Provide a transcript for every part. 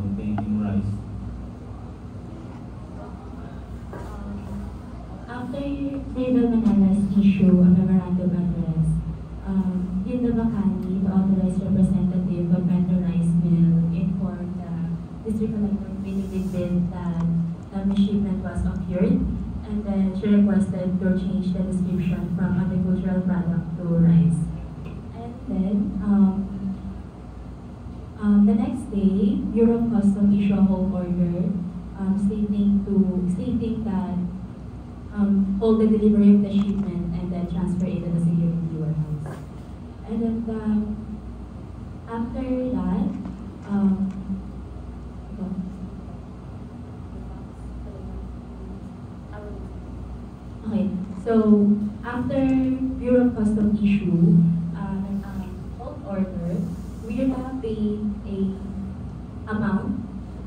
containing rice. After David Manala's issue a memorandum address, Hilda Bacani, the authorized representative of Metro Rice Mill, informed the district collector that the shipment was occurred, and then she requested to change the description from agricultural product to rice. And then the next day, Bureau of Customs issued a hold order stating that hold the delivery of the shipment and then transfer it to the security warehouse. And then after that, okay, so after Bureau of Customs issue hold order, we have paid a amount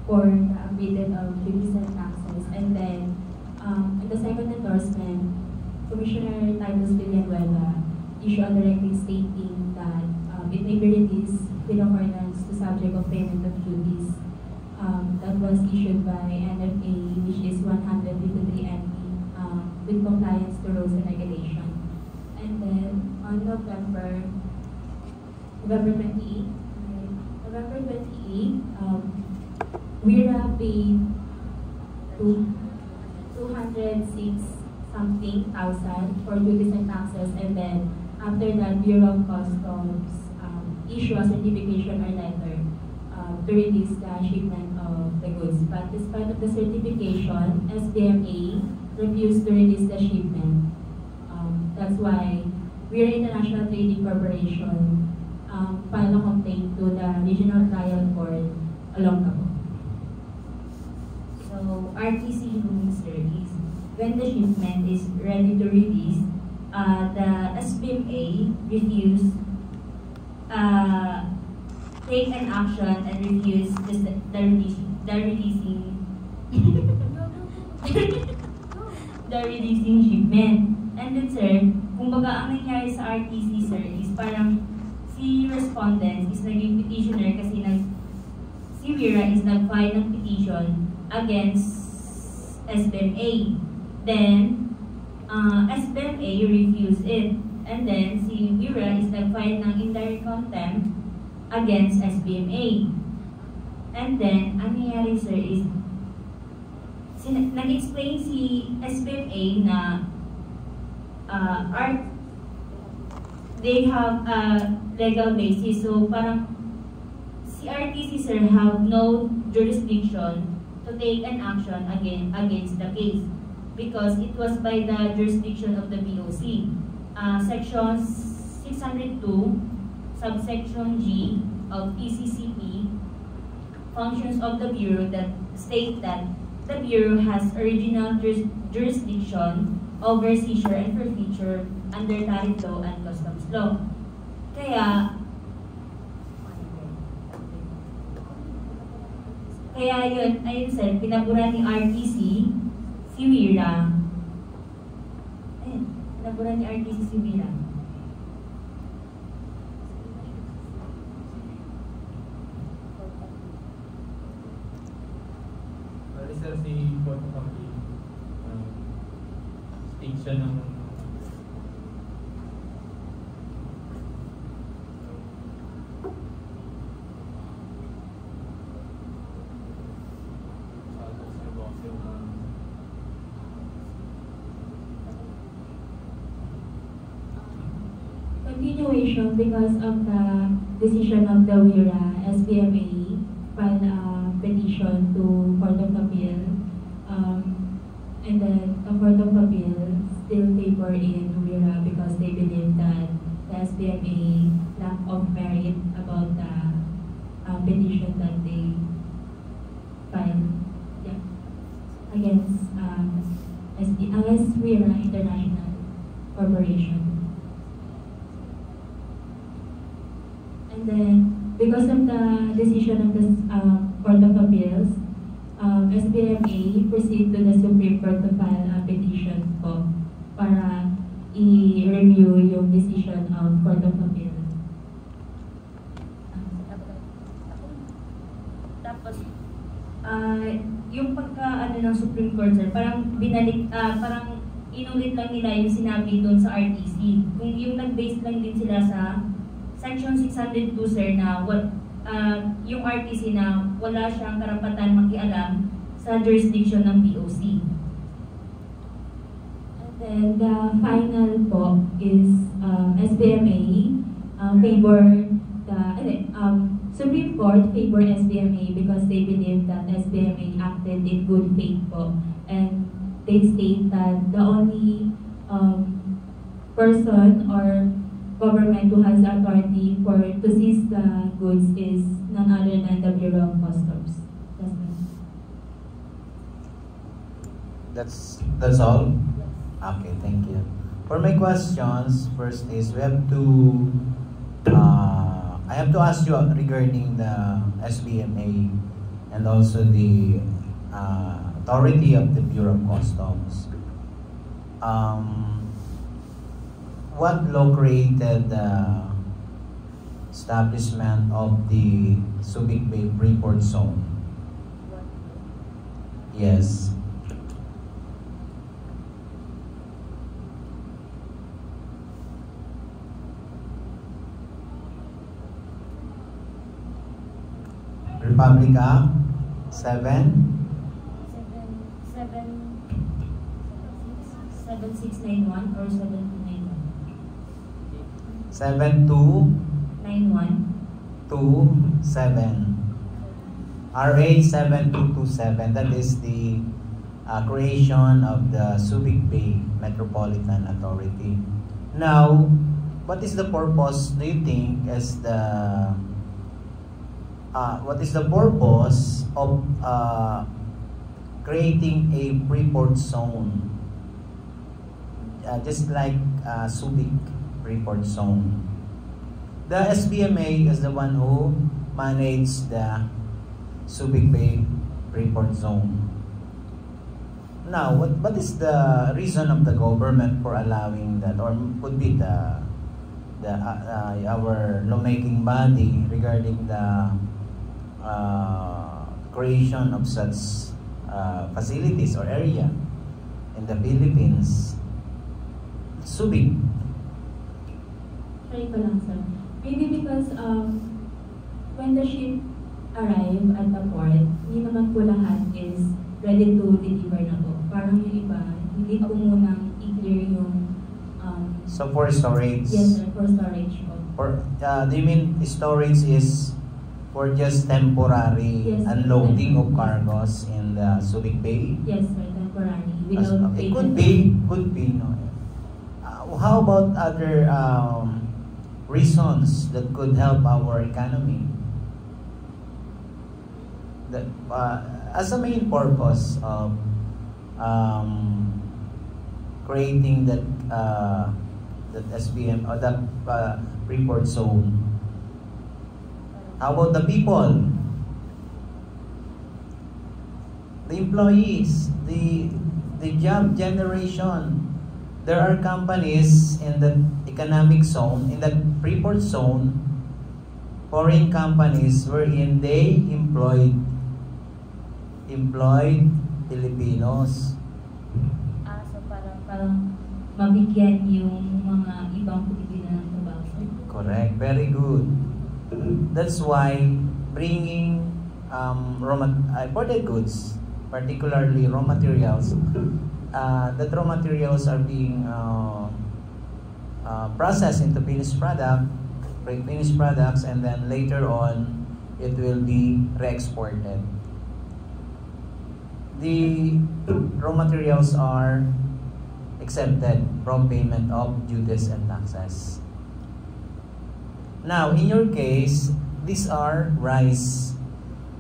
for the updated duties and taxes, and then in the second endorsement, Commissioner Titus Villanueva issued a directive stating that it may be released with accordance to subject of payment of duties. That was issued by NFA, which is 153 NP, with compliance to rules and regulation. And then on November 28, we have paid 206 something thousand for duties and taxes, and then after that, Bureau of Customs issue a certification or letter to release the shipment of the goods. But despite of the certification, SBMA refused to release the shipment. That's why Weir International Trading Corporation filed a complaint to the Regional Trial Court along Cabo. So RTC rules is when the shipment is ready to release, the SBMA refuse take an action and refuse the releasing shipment. And then sir, kumbaga ang nangyari sa RTC sir is parang si respondent is naging petitioner kasi si Wira is nag-file ng petition against SBMA. Then, SBMA refused it. And then, si Wira is nag-file ng indirect contempt against SBMA. And then, ang nangyari sir is, nag-explain si SBMA na they have a legal basis. So, parang si RTC sir have no jurisdiction to take an action against the case because it was by the jurisdiction of the BOC. Section 602, subsection G of PCCP, functions of the Bureau that state that the Bureau has original jurisdiction over seizure and forfeiture under tariff law and customs law. Kaya ayun sir, pinabura ni RTC si Wira. Ayun, pinabura ni RTC si Wira. Bali sir, si Porto Copy, stage siya ng continuation because of the decision of the WIRA, SBMA filed a petition to Court of Appeal, and then the Court of Appeal still favor in WIRA because they believe that the SBMA lack of merit about the petition that they filed against WIRA International Corporation. And then, because of the decision of the Court of Appeals, SBMA proceed to the Supreme Court to file a petition po para i-review yung decision of Court of Appeals. Tapos yung pagka ng Supreme Court, sir, parang binalik, parang inulit lang nila yung sinabi doon sa RTC. Kung yung nag-base lang din sila sa Section 602, sir, na yung RTC na wala siyang karapatan makialam sa jurisdiction ng BOC. Then the final po is SBMA favor Supreme Court favor SBMA because they believe that SBMA acted in good faith po, and they state that the only person or government who has authority to seize the goods is none other than the Bureau of Customs. That's all? Okay, thank you. For my questions, first is I have to ask you regarding the SBMA and also the authority of the Bureau of Customs. What law created the establishment of the Subic Bay Freeport Zone? Yes. Republic Act 7691 or 7291? 7291 RA 7227. That is the creation of the Subic Bay Metropolitan Authority. Now, what is the purpose, do you think, as the what is the purpose of creating a Freeport Zone, just like Subic Freeport Zone? The SBMA is the one who manages the Subic Bay Freeport Zone. Now, what is the reason of the government for allowing that, or could be our lawmaking body regarding the creation of such facilities or area in the Philippines? Subic. Try ko lang, sir. Maybe because when the ship arrive at the port, hindi naman po lahat is ready to deliver na po. Parang yung iba, hindi po munang i-clear yung So for storage? Yes, sir, for storage po. Do you mean storage is for just temporary unloading of cargos in the Subic Bay? Yes, sir, temporary. Without it could be, no. How about other reasons that could help our economy? That as a main purpose of creating that SBM or that Freeport Zone. How about the people, the employees, the job generation? There are companies in the economic zone, in the Freeport Zone, foreign companies wherein they employed Filipinos. So parang mabigyan yung mga ibang Pilipino ng trabaho. Correct, very good. That's why bringing imported goods, particularly raw materials, that raw materials are being processed into finished products, and then later on it will be re-exported. The raw materials are exempted from payment of duties and taxes. Now, in your case, these are rice.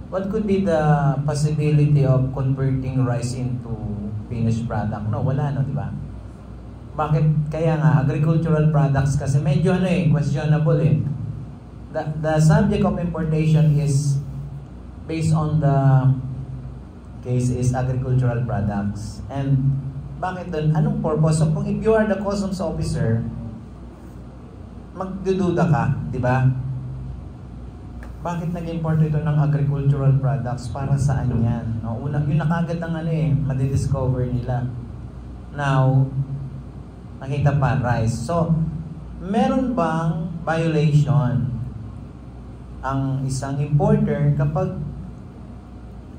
What could be the possibility of converting rice into finished product? No, wala, no, di ba? Bakit? Kaya nga, agricultural products kasi medyo questionable eh. The subject of importation is based on the case is agricultural products. And bakit doon? Anong purpose? So kung if you are the customs officer, magdududa ka, di ba? bakit nag-import ito ng agricultural products? Para saan yan? No? Una, yun na kagad ang ano madidiscover nila. Now, nakita pa, rice. So, meron bang violation ang isang importer kapag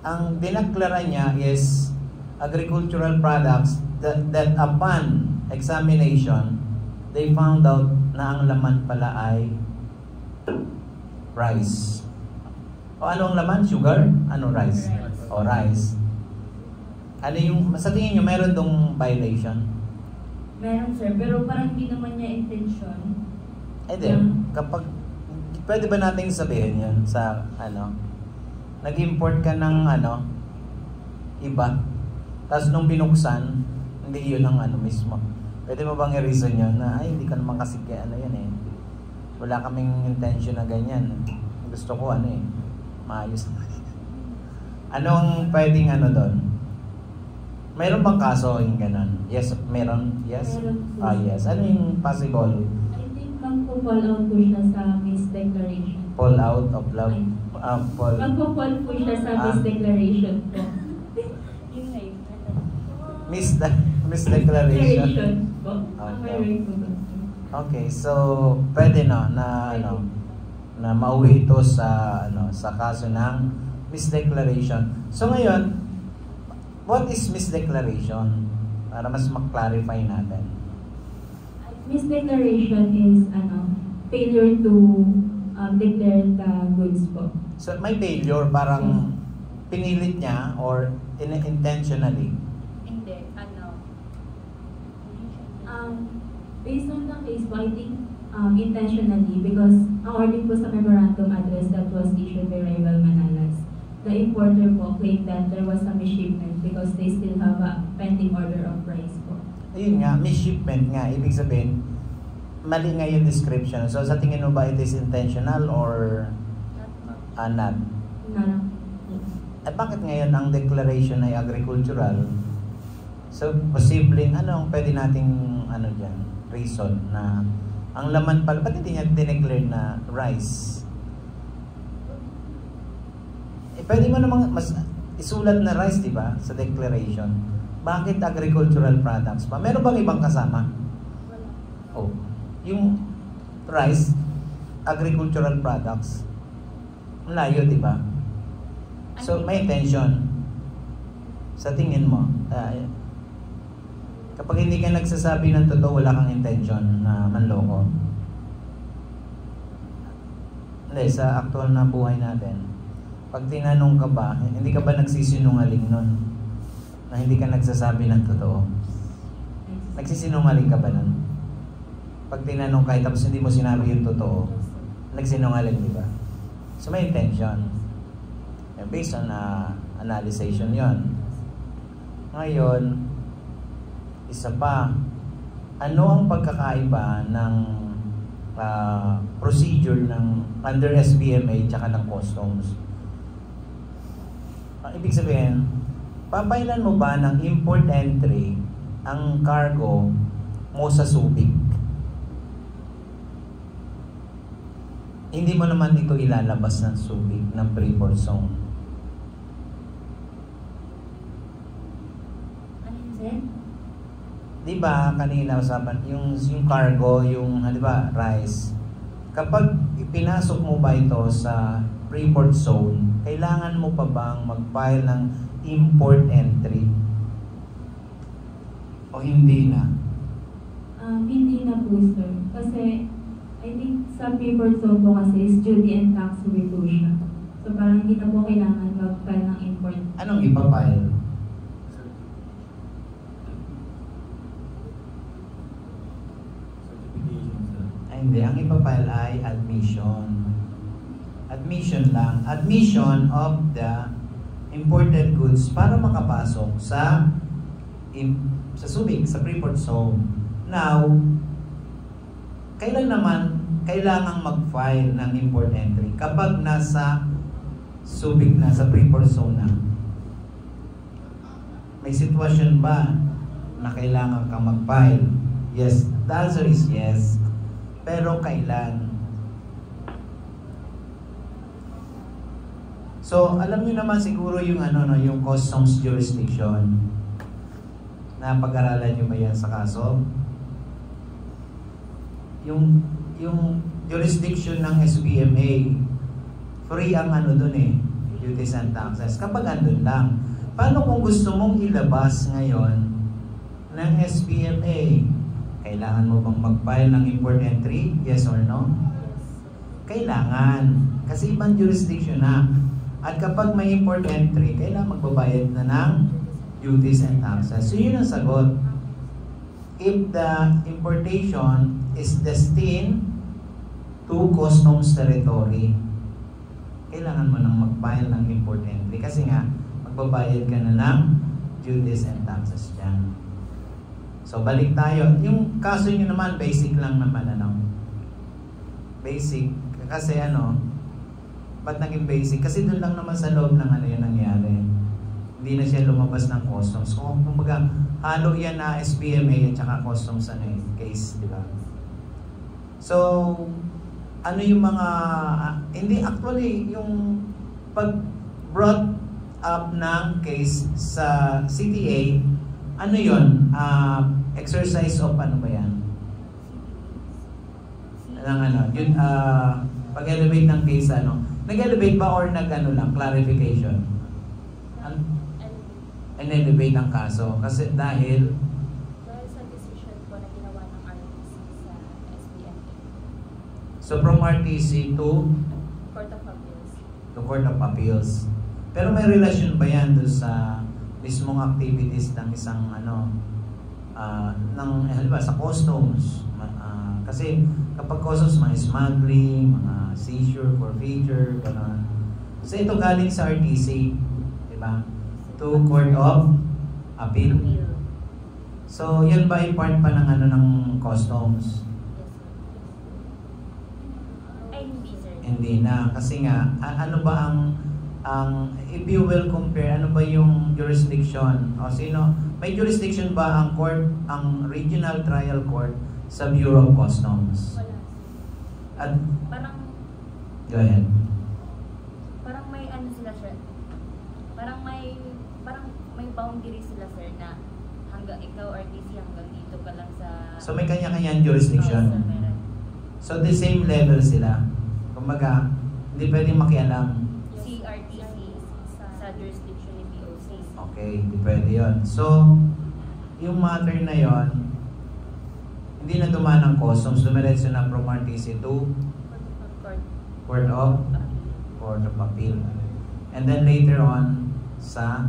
ang dinaklara niya is agricultural products that upon examination, they found out na ang laman pala ay rice. O anong laman? Sugar? Ano rice? O rice. Ano yung, sa tingin nyo, meron dong violation? Meron sir, pero parang hindi naman niya intention. Eh din, kapag, pwede ba nating sabihin yun sa, nag-import ka ng, iba, tapos nung binuksan, hindi yun ang mismo. Pwede mo bang i-reason yun na, ay, hindi ka naman kasi yan wala kaming intention na ganyan. Gusto ko maayos. Anong pwedeng doon? Mayroon bang kaso yung ganon? Yes, meron? Yes? Meron. Yes. Ano yung possible? I think magpo-fall out po siya sa misdeclaration. Fall out of love? Fall. Magpo-fall po siya sa misdeclaration po. Yun nga yun. Misdeclaration? Declaration po. Okay. Okay, so pwede na mauwi ito sa sa kaso ng misdeclaration. So ngayon, what is misdeclaration? Para mas ma-clarify natin. Misdeclaration is failure to declare the goods po. So may failure, parang pinilit niya or intentionally. Hindi, Based on the case po, I think intentionally, because according po sa memorandum address that was issued by Rival Manalas, the importer po claimed that there was a misshipment because they still have a pending order of price po. Ayun nga, misshipment nga. Ibig sabihin, mali nga yung description. So sa tingin mo ba it is intentional or not? Na, At bakit ngayon ang declaration ay agricultural? So posibleng anong pwede nating dyan? Reason na ang laman pala, ba't hindi niya dineclare na rice? Pwede mo namang mas isulat na rice, di ba? Sa declaration. Bakit agricultural products pa? Meron bang ibang kasama? Oh, yung rice, agricultural products. Malayo, di ba? So, may intention. Sa tingin mo, kapag hindi ka nagsasabi ng totoo, wala kang intention na manloko. Hindi, sa aktual na buhay natin, pag tinanong ka ba, hindi ka ba nagsisinungaling nun? Na hindi ka nagsasabi ng totoo? Nagsisinungaling ka ba nun? Pag tinanong ka, tapos hindi mo sinabi yung totoo, nagsinungaling, di ba? So may intention. Based on analysis yon. Ngayon, isa pa, ano ang pagkakaiba ng procedure ng under SBMA tsaka ng customs? Ibig sabihin, papailan mo ba ng import entry ang cargo mo sa Subic? Hindi mo naman ito ilalabas ng Subic ng pre-port zone. Ano yun, sir? Di ba kanina usapan yung cargo, yung di ba rice. Kapag ipinasok mo ba ito sa pre-port zone, kailangan mo pa bang mag-file ng import entry? O hindi na? Hindi na po, sir. Kasi I think sa pre-port zone po kasi is duty and tax free po siya. So parang hindi na po kailangan mag-file ng import. Anong ipapile? Hindi, ang ipapile ay admission. Admission lang. Admission of the imported goods para makapasok sa Subic, sa pre-port zone. Now, kailan naman kailangang mag-file ng import entry? Kapag nasa Subic na, sa pre-port zone na. May sitwasyon ba na kailangan kang mag-file? Yes, the answer is yes. Pero kailan? So, alam niyo naman siguro yung yung customs jurisdiction. Napag-aralan niyo ba yan sa kaso? Yung jurisdiction ng SBMA, free ang doon duties and taxes. Kapag andun lang. Paano kung gusto mong ilabas ngayon ng SBMA? Kailangan mo bang mag-file ng import entry? Yes or no? Kailangan. Kasi ibang jurisdiction na. At kapag may import entry, kailangan magbabayad na ng duties and taxes. So yun ang sagot. If the importation is destined to customs territory, kailangan mo nang mag-file ng import entry. Kasi nga, magbabayad ka na ng duties and taxes dyan. So balik tayo. Yung kaso nyo naman, basic lang naman. Basic. Kasi ba't naging basic? Kasi doon lang naman sa loob ng yung nangyari. Hindi na siya lumabas ng customs. Kung kumbaga, halo yan na SBMA at saka customs case, di ba? So, yung mga, hindi actually, yung pag brought up ng case sa CTA, yun? Exercise of ba yan? Yun, pag-elevate ng case, nag-elevate ba or lang, clarification? Elevate ang kaso. Kasi dahil sa decision po na ginawa ng RTC sa SBMA. So from RTC to Court of Appeals. To Court of Appeals. Pero may relasyon ba yan doon sa mismong activities ng isang halimbawa sa customs? Kasi kapag customs, mga smuggling, mga seizure, forfeiture, gano'n. So ito galing sa RTC, di ba? To Court of Appeal. So yan ba ay part pa ng ng customs? Ay, hindi sir. Hindi na. Kasi nga, ano ba if you will compare, ano ba yung jurisdiction? O sino? May jurisdiction ba ang court, ang regional trial court sa Bureau of Customs? Wala. At, Parang go ahead. parang may sila sir. Parang may boundary sila sir na hanggang ikaw RTC hanggang dito ka lang sa. So may kanya-kanyang jurisdiction. Oo, sir, meron. So the same level sila. Kumbaga, hindi pwedeng makialam. Si RTC sa jurisdiction ni BOC. Okay, hindi pwede yun. So, yung matter na yon, hindi na dumaan ng customs, dumiretso na from RTC to Court of Appeal. And then later on, sa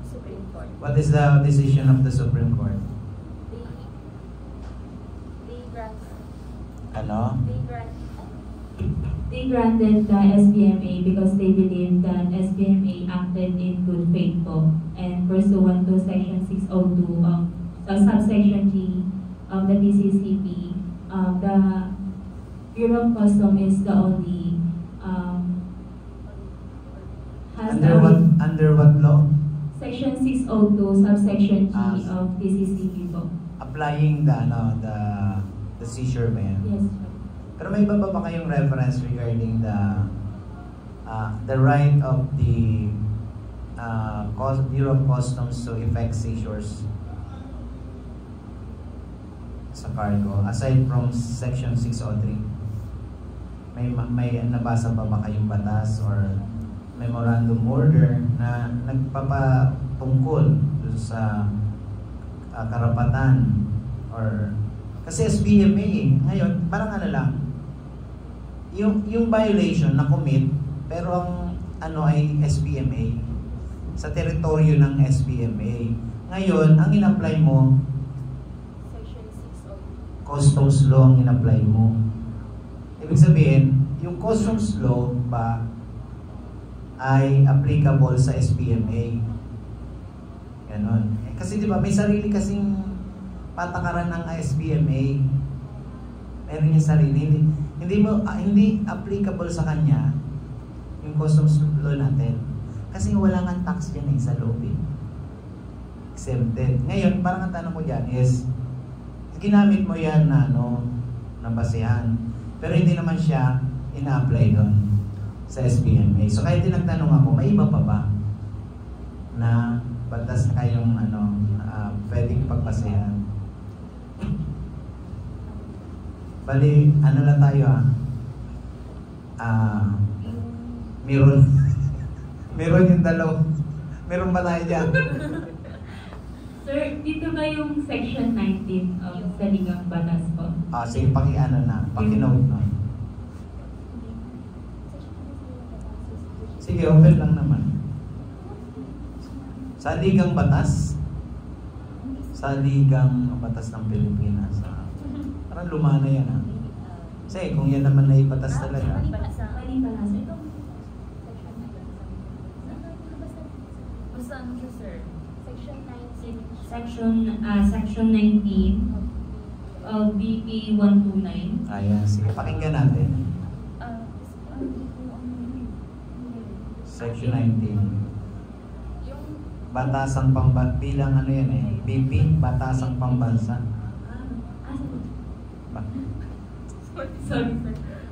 Supreme Court. what is the decision of the Supreme Court? They grant. They granted the SBMA because they believe that SBMA acted in good faith po and pursuant to Section 602 subsection G of the PCCP, the Bureau of Customs is the only has Under what law? Section 602 subsection G Ah. of PCCP po. Applying the seizure ba yan? Yes, sir. Pero may iba ba kayong reference regarding the right of the Bureau of Customs to effect seizures sa cargo aside from Section 603? May nabasa pa ba kayong batas or memorandum order na nagpapatungkol sa karapatan or kasi SBMA ngayon parang lang yung violation na commit pero ang ay SBMA sa teritoryo ng SBMA ngayon ang in-apply mo Section 602. customs law ang in-apply mo. Ibig sabihin yung customs law ba ay applicable sa SBMA. Ganon. Kasi di ba may sarili kasing patakaran ng SBMA. Meron yung sarili. Hindi applicable sa kanya yung customs law natin. Kasi wala nga tax dyan sa loob. Exempted. Ngayon, parang ang tanong ko dyan is ginamit mo yan na na basehan. Pero hindi naman siya ina-apply doon sa SBMA. So kahit tinagtanong ako, may iba pa ba na batas na kayong pwedeng pagpasayan? Bali, ano lang tayo meron meron yung dalaw. Meron ba tayo dyan? Sir, dito ba yung section 19 of Saligang Batas po? Sige, paki-ano na, paki-note na. Sige, open lang naman. Saligang Batas? Saligang Batas ng Pilipinas. Parang lumana yan Kasi kung yan naman na ibatas talaga. Mali pala, sir. Basta ano siya, sir? Section 19 of BP 129. Ayan, sige. Pakinggan natin. Section 19. Yung Batasang pambansa. Bilang ano yan BP, Batasang Pambansa. Sorry, sir.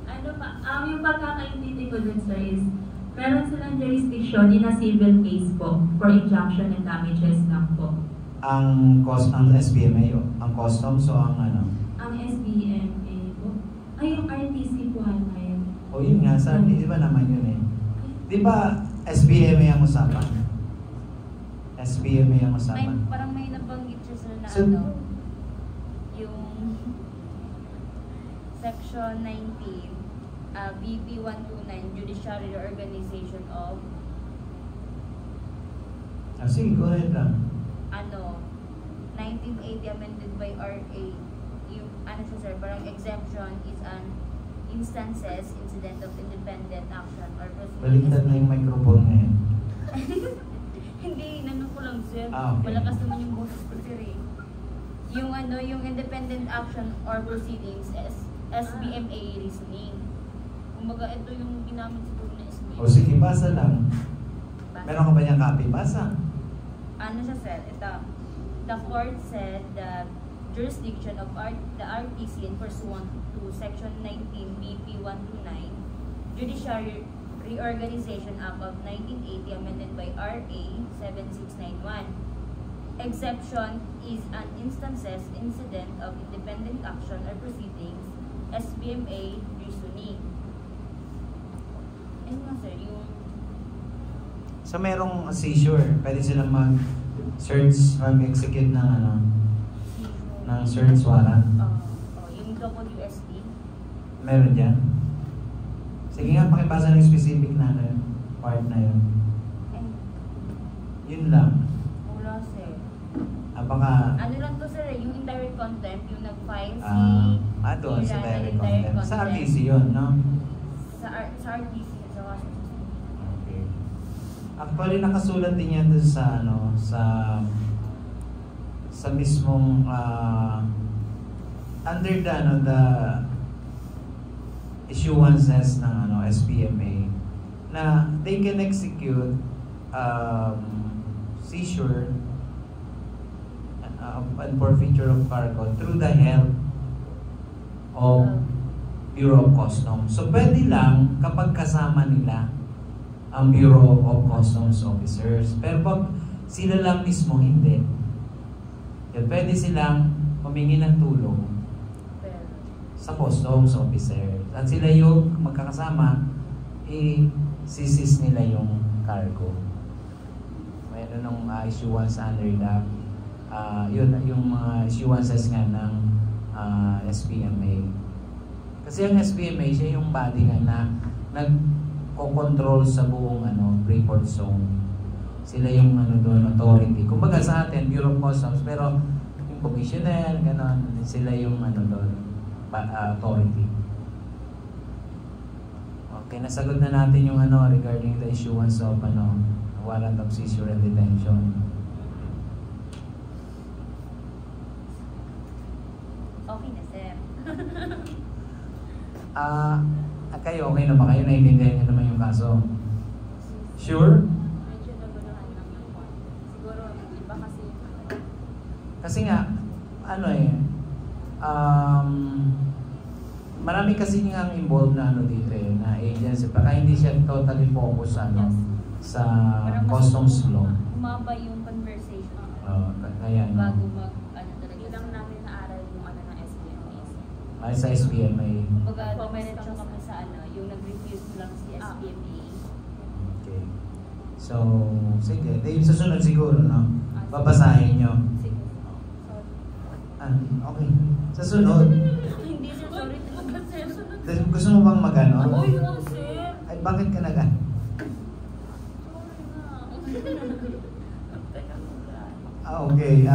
Ano pa, yung pagkakaintindi ko dun, sir, is meron silang jurisdiction in a civil case po for injunction and damages lang po. Ang SBMA, ang customs o ang ano? Ang SBMA po. Ay, yung RTC po ano yun. O yun nga, sa di ba naman yun Di ba SBMA ang usapan? SBMA ang usapan. parang may nabanggit siya, sir, na So- yung section 19, BP 129, Judiciary Reorganization of Sige, go ahead lang. 1980 amended by RA. Yung siya, sir, parang exemption is an instances, incident of independent action or proceeding. Baliktad na yung microphone ngayon. Hindi, ko lang, sir. Okay. Malakas naman yung boses ko, sir, yung independent action or proceedings, SBMA reasoning. Kumbaga, ito yung ginamit siguro na SBMA. O sige, basa lang. Basa. Meron ka ba niyang copy? Basa. Siya, sir? Ito. The court said that jurisdiction of the RTC in pursuant to Section 19 BP 129, Judiciary Reorganization Act of 1980 amended by RA 7691. Exception is an instances, incident of independent action or proceedings, SBMA reasoning. Ayun nga, sir, yung So merong seizure, pwede silang mag-search, mag-execute ng ng search warrant. yung WSD. Meron dyan? Sige nga, pakibasa ng specific na part na yun. Yun lang. Wala, sir. Baka, Ano lang to, sir, yung indirect contempt, yung nag-file si doon sa Iran, direct indirect contempt. Sa contempt. RTC yun, no? sa RTC, sa Washington. Okay. Actually, nakasulat din yan dun sa, sa mismong, under the issuances ng SBMA, na they can execute seizure and forfeiture of cargo through the help of Bureau of Customs. So pwede lang kapag kasama nila ang Bureau of Customs officers. Pero pag sila lang mismo, hindi. Yan, pwede silang humingi ng tulong sa customs officer. At sila yung magkakasama, i-seize nila yung cargo. Mayroon ng issuance under the yun, yung mga issuances nga ng SBMA. Kasi ang SBMA, siya yung body nga na nagko-control sa buong Freeport Zone. Sila yung doon, authority. Kumbaga sa atin, Bureau of Customs, pero yung commissioner, gano'n, sila yung doon, authority. Okay, nasagot na natin yung regarding the issuance of warrant of seizure and detention. Okay na, sir. Kayo, okay na ba kayo? Naiintindihan niyo naman yung kaso? Sure? Medyo naguluhan lang yung point. Siguro, iba kasi Kasi nga, marami kasi nga involved na ano dito eh, na agency. Baka hindi siya totally focus sa ano, sa Parang mas customs law. Humaba yung conversation. Kaya no. Bago mag, ano talaga. Hindi lang namin naaral yung ano ng SBMA. Ay, sa SBMA. Kumbaga, dumiretso kami sa ano, yung nag-refuse lang si SBMA. Okay. So, sige. Yung susunod siguro, no? Babasahin nyo. Sige. Okay. Sa sunod, Hindi sir, sorry talaga sir. gusto mo bang magano? Uy, no sir. Ay, bakit ka nag-ano? Sorry na. Okay.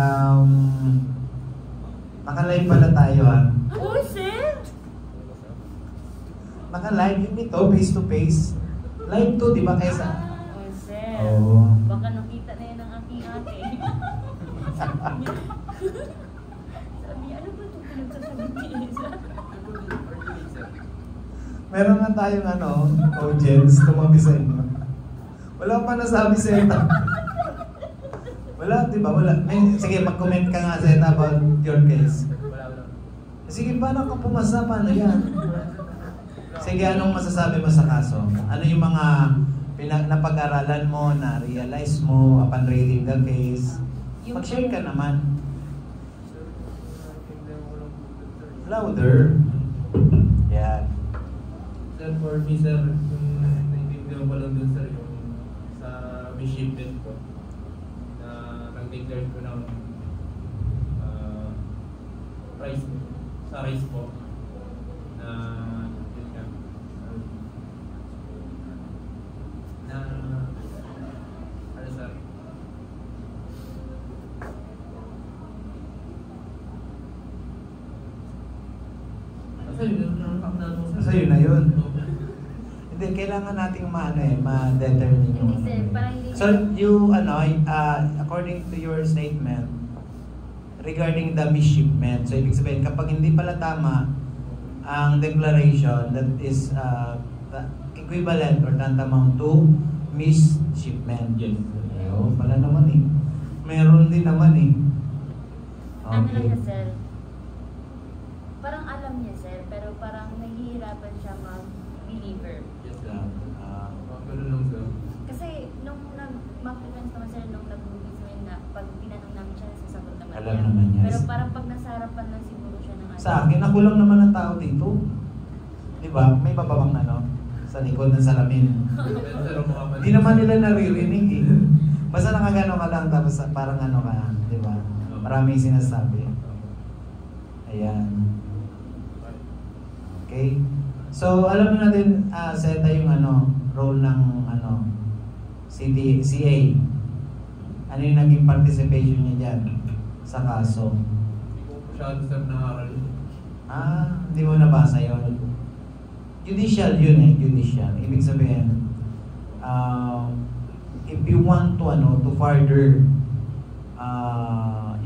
Naka-live pala tayo, ha? Uy, sir! Naka-live yun ito, face-to-face. Live to, di ba, kaysa? Uy, sir. Oo. Baka nakita na yan ang aking ate. Sabi niya, ano ba itong pinagsasabi ni Isa? Meron nga tayong audience, tumabi sa inyo. Wala pa nasabi Zeta. Wala, di ba? Wala. Sige, mag-comment ka nga Zeta about your case. Wala. Sige, paano ka pumasa? Paano yan? Sige, anong masasabi mo sa kaso? Ano yung mga napag-aralan mo, na-realize mo upon reading the case? Mag-share ka naman. Louder. Yan. Sir, for me, sir, yung naiintindihan ko lang dun, sir, yung sa shipment ko, na nag-declare ko ng price sa rice po, na yun nga, na ano, sir, Sa'yo na yun. Hindi, kailangan nating ma-determine yung Hindi, sir, parang hindi. So, according to your statement, regarding the misshipment, so ibig sabihin, kapag hindi pala tama ang declaration, that is equivalent or tantamount to misshipment. Yes. Ayun, pala naman eh. Meron din naman eh. Ano lang Okay. siya, sir? Parang alam niya, sir, pero parang nahihirapan siya mag-deliver. Yes, sir. Ah, Ganun lang, sir. Kasi nung nag-mapping naman, sir, nung nag-movies ngayon na pag tinanong namin siya, sasagot naman Alam naman niya. Pero parang pag nasa harapan lang siguro siya ng ano. Sa akin, ako lang naman ang tao dito. Di ba? May bababang sa likod ng salamin. Sir, ang mga Hindi naman nila naririnig eh. Basta nakagano ka lang tapos parang ano ka, di ba? Maraming sinasabi. Ayan. Okay? So, alam mo natin, Zeta, yung role ng CA. Ano yung naging participation niya dyan sa kaso? Hindi ko masyado, sir, nakaral. Hindi mo nabasa yun. Judicial yun eh, judicial. Ibig sabihin, if you want to further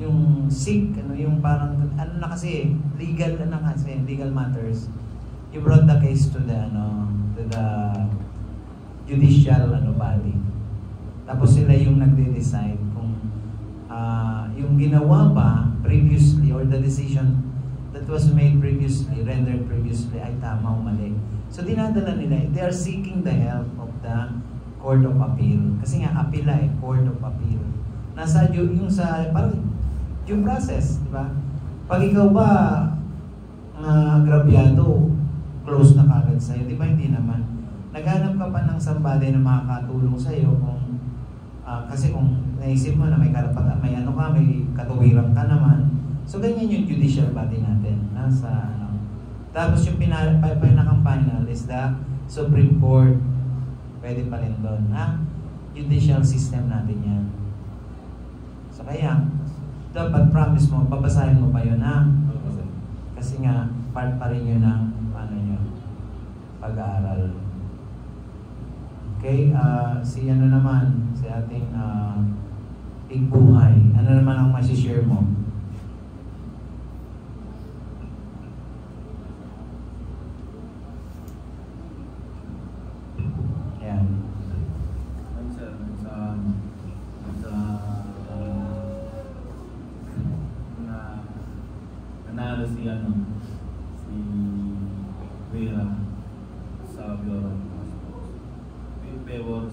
yung seek, yung parang, kasi, legal matters, you brought the case to the judicial body. Tapos sila yung nagde-decide kung yung ginawa ba previously or the decision that was made previously, rendered previously, ay tama o mali. So dinadala nila, they are seeking the help of the Court of Appeal. Kasi nga, apila Court of Appeal. Nasa yung sa, parang due process, di ba? Pag ikaw ba agrabyado, close na kagad sa'yo, di ba? Hindi naman. Naghanap ka pa ng somebody na makakatulong sa'yo kung kasi kung naisip mo na may karapatan, may katuwiran ka naman. So ganyan yung judicial body natin. Tapos yung pinakang final is the Supreme Court. Pwede pa rin doon. Judicial system natin yan. So kaya, dapat promise mo, babasahin mo pa yun kasi nga, part pa rin yun ng pag-aaral. Okay, si ating Igbuhay. Ano naman ang masishare mo? Yan. Sir, nanalo si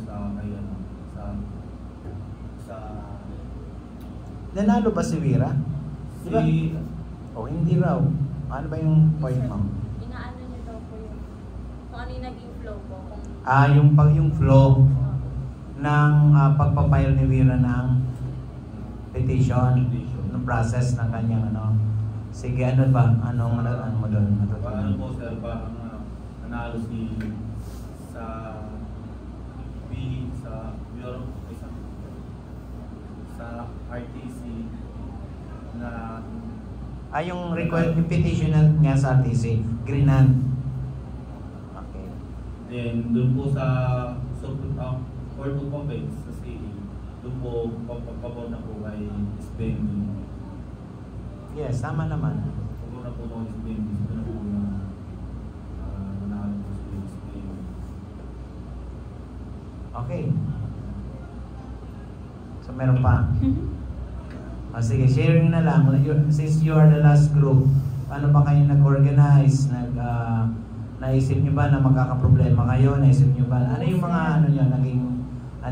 sa kay ano, sa Nanalo ba si Wira? Di ba? si O hindi raw. Ano ba yung point mo? Inaano niyo daw po yung kung ano yung naging flow po. Kung, Yung flow ng pagpapile ni Wira ng petition, ng process ng kanyang ano. Sige, ano ba? Ano mo doon? paano po sir, parang nanalo si sa Bureau sa RTC na yung request, yung petition nga sa RTC, Greenan. Okay. then doon po sa Court of Appeals sa CA, doon po pabor na po kay SBM. Yes, tama naman. Pabor na po kay SBM. Doon na po na nanalo po si SBM. Okay. So meron pa. Sige, sharing na lang. Since you are the last group, paano ba kayo nag-organize? Naisip nyo ba na magkakaproblema kayo? Naisip nyo ba? Ano yung mga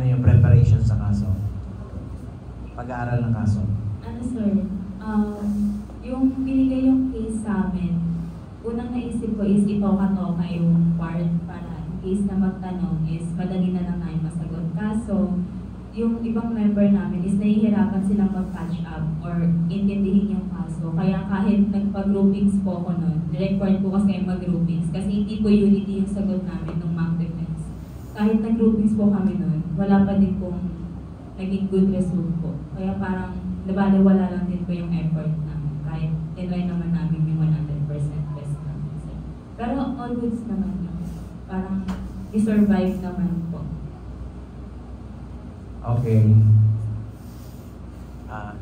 yung preparation sa kaso? Pag-aaral ng kaso? Ano sir, yung binigay yung case sa amin, unang naisip ko is itoka-toka yung part para in case na magtanong is madali na lang namin masagot. Kaso, yung ibang member namin is nahihirapan silang mag-catch up or intindihin yung kaso. Kaya kahit nagpa-groupings po ako nun, record po kasi mag-groupings kasi hindi po unity yung sagot namin ng mock defense. Kahit nag-groupings po kami nun, wala pa din pong naging good result po. Kaya parang nabaliwala lang din po yung effort namin. Kahit tinry naman namin yung 100% best namin. Pero all goods naman yun. Parang i-survive naman po. Okay.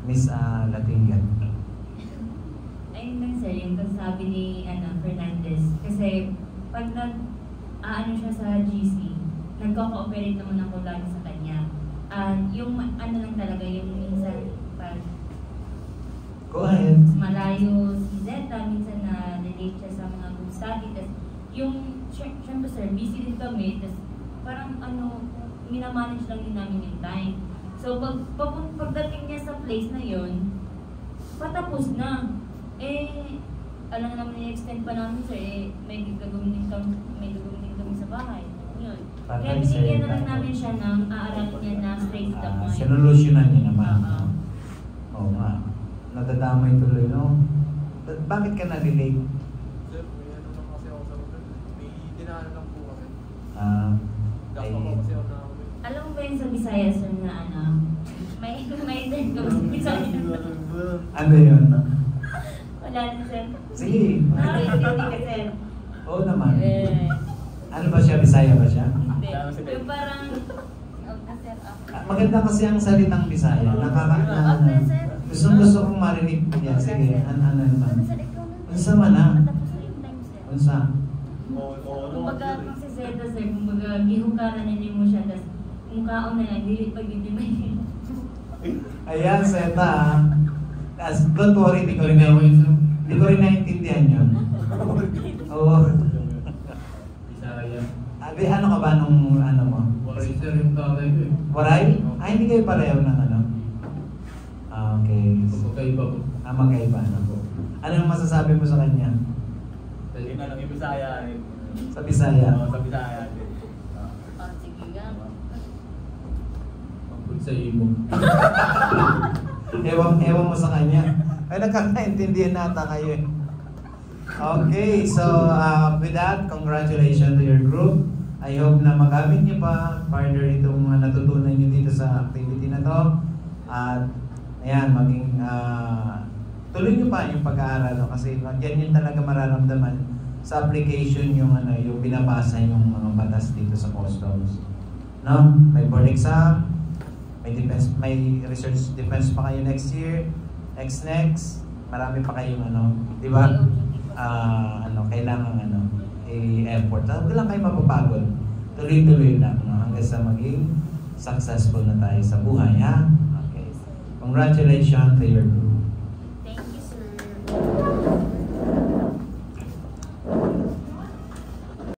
Miss Latingan. Ayun lang sir, yung sabi ni Fernandez. Kasi pag ano siya sa GC, nagko-cooperate naman ako lagi sa kanya. Yung ano lang talaga, yung minsan pag Go ahead. malayo si Zeta, minsan na relate siya sa mga group study. Tapos yung, syempre sir, busy din kami. Tapos parang minamanage lang din namin yung time. So, pagdating niya sa place na yon, patapos na. Alam naman i-extend pa namin sir, may gagawin din kami sa bahay. Yun. Kaya binigyan na lang namin siya ng aaralin niya na straight to the point. Sinolusyonan niya naman. Oo nga. Nadadamay tuloy, no? Bakit ka na-relate? Sir, may ano lang kasi ako sa hotel. May dinaanan lang po kasi. Ay, kasi ako na Alam mo ba yun sa Bisaya sir na may term kami sa Bisaya. ano yun? Wala na sir. Sige. Nakakaintindi ka sir. Oo naman. Ano ba siya? Bisaya ba siya? Hindi. Yung parang, Maganda kasi ang salitang Bisaya. Gusto kong marinig niya. Sige, ano naman? Unsa man na? Unsa? kumbaga kung si Zeta sir, kumbaga gihukaran na mo siya, tapos mukhaon na lang, dili pag hindi may Ayan, Zeta. Don't worry, di ko rin naiintindihan yun. Oo. Bisaya. Ano ka ba nung ano mo? Waray sir yung tatay ko eh. Waray? Ay, hindi kayo pareho ng ano? Okay. Magkaiba po. Magkaiba na po. Ano yung masasabi mo sa kanya? Yun na lang yung Bisaya. Sa Bisaya? Sa Bisaya. sige nga. Pagpun sa imo. Ewan mo sa kanya. Ay, nagkakaintindihan nata kayo. Okay, so with that, congratulations to your group. I hope na magamit niyo pa further itong natutunan niyo dito sa activity na to. At ayan, maging tuloy niyo pa yung pag-aaral, no? Kasi yan yung talaga mararamdaman sa application yung yung binabasa yung mga batas dito sa customs. No? May board exam, may research defense pa kayo next year, next, marami pa kayong di ba? Kailangan i-effort. Huwag lang kayo mapapagod. Tuloy-tuloy lang, no? Hanggang sa maging successful na tayo sa buhay, ha? Okay. Congratulations to your group. Thank you, sir.